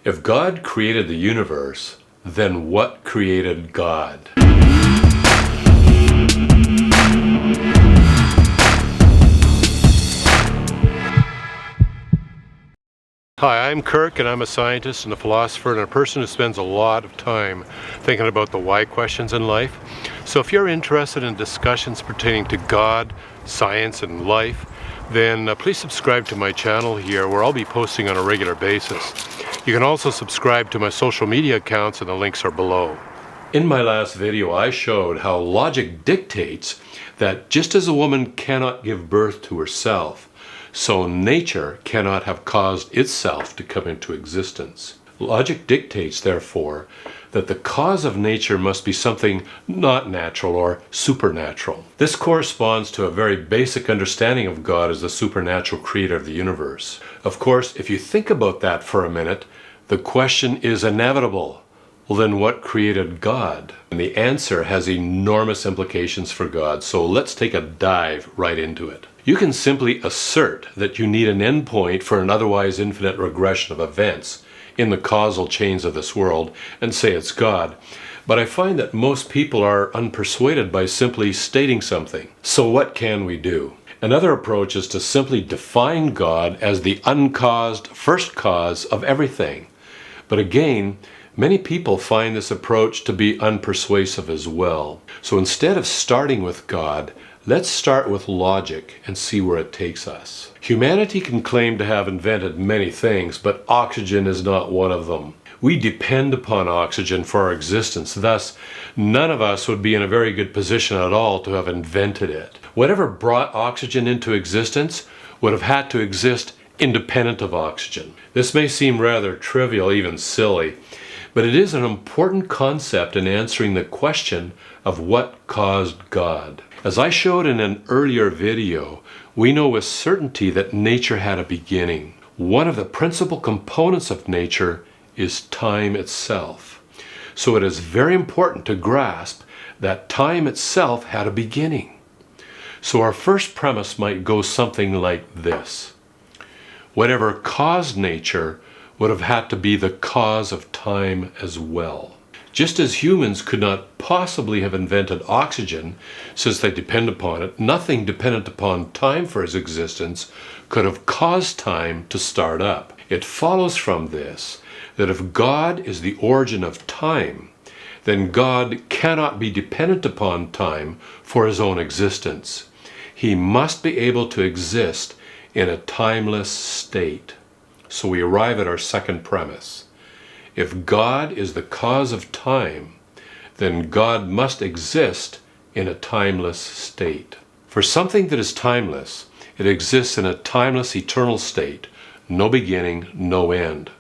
If God created the universe, then what created God? Hi, I'm Kirk, and I'm a scientist and a philosopher and a person who spends a lot of time thinking about the why questions in life. So if you're interested in discussions pertaining to God, science, and life, then please subscribe to my channel here, where I'll be posting on a regular basis. You can also subscribe to my social media accounts, and the links are below. In my last video, I showed how logic dictates that just as a woman cannot give birth to herself, so nature cannot have caused itself to come into existence. Logic dictates, therefore, that the cause of nature must be something not natural or supernatural. This corresponds to a very basic understanding of God as the supernatural creator of the universe. Of course, if you think about that for a minute, the question is inevitable. Well, then what created God? And the answer has enormous implications for God, so let's take a dive right into it. You can simply assert that you need an endpoint for an otherwise infinite regression of events in the causal chains of this world and say it's God. But I find that most people are unpersuaded by simply stating something. So what can we do? Another approach is to simply define God as the uncaused first cause of everything. But again, many people find this approach to be unpersuasive as well. So instead of starting with God, let's start with logic and see where it takes us. Humanity can claim to have invented many things, but oxygen is not one of them. We depend upon oxygen for our existence, thus none of us would be in a very good position at all to have invented it. Whatever brought oxygen into existence would have had to exist independent of oxygen. This may seem rather trivial, even silly, but it is an important concept in answering the question of what caused God. As I showed in an earlier video, we know with certainty that nature had a beginning. One of the principal components of nature is time itself. So it is very important to grasp that time itself had a beginning. So our first premise might go something like this. Whatever caused nature would have had to be the cause of time as well. Just as humans could not possibly have invented oxygen, since they depend upon it, nothing dependent upon time for its existence could have caused time to start up. It follows from this that if God is the origin of time, then God cannot be dependent upon time for his own existence. He must be able to exist in a timeless state. So we arrive at our second premise. If God is the cause of time, then God must exist in a timeless state. For something that is timeless, it exists in a timeless, eternal state, no beginning, no end.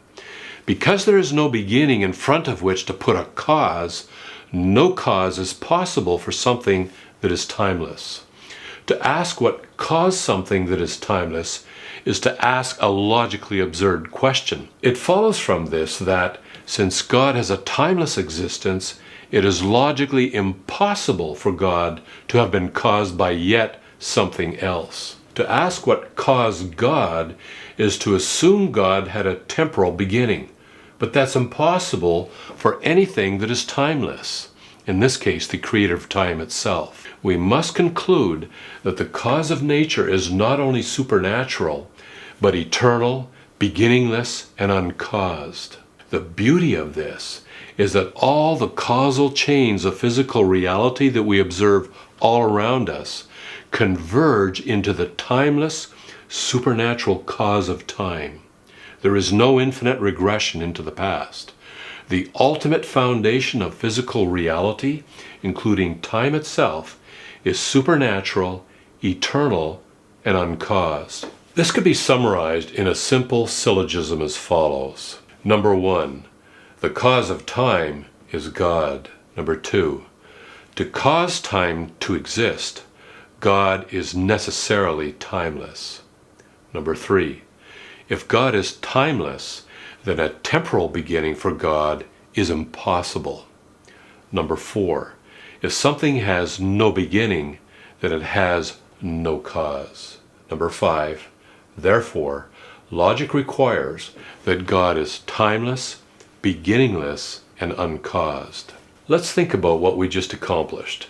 Because there is no beginning in front of which to put a cause, no cause is possible for something that is timeless. To ask what caused something that is timeless is to ask a logically absurd question. It follows from this that, since God has a timeless existence, it is logically impossible for God to have been caused by yet something else. To ask what caused God is to assume God had a temporal beginning, but that's impossible for anything that is timeless. In this case, the creator of time itself. We must conclude that the cause of nature is not only supernatural, but eternal, beginningless, and uncaused. The beauty of this is that all the causal chains of physical reality that we observe all around us converge into the timeless, supernatural cause of time. There is no infinite regression into the past. The ultimate foundation of physical reality, including time itself, is supernatural, eternal, and uncaused. This could be summarized in a simple syllogism as follows. Number 1, the cause of time is God. Number 2, to cause time to exist, God is necessarily timeless. Number 3, if God is timeless, then a temporal beginning for God is impossible. Number 4, if something has no beginning, then it has no cause. Number 5, therefore, Logic requires that God is timeless, beginningless, and uncaused. Let's think about what we just accomplished.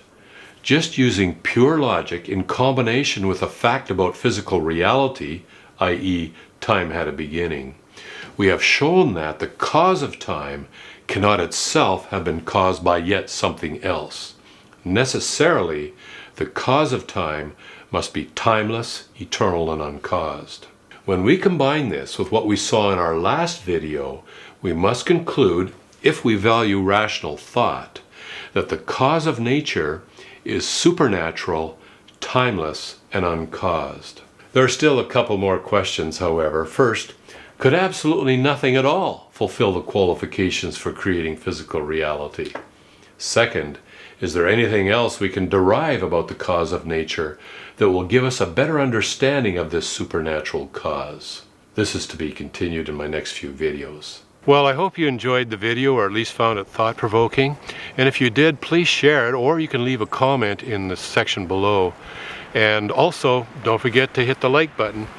Just using pure logic in combination with a fact about physical reality, i.e., time had a beginning, we have shown that the cause of time cannot itself have been caused by yet something else. Necessarily, the cause of time must be timeless, eternal, and uncaused. When we combine this with what we saw in our last video, we must conclude, if we value rational thought, that the cause of nature is supernatural, timeless, and uncaused. There are still a couple more questions, however. First, could absolutely nothing at all fulfill the qualifications for creating physical reality? Second, is there anything else we can derive about the cause of nature that will give us a better understanding of this supernatural cause? This is to be continued in my next few videos. Well, I hope you enjoyed the video, or at least found it thought-provoking. And if you did, please share it, or you can leave a comment in the section below. And also, don't forget to hit the like button.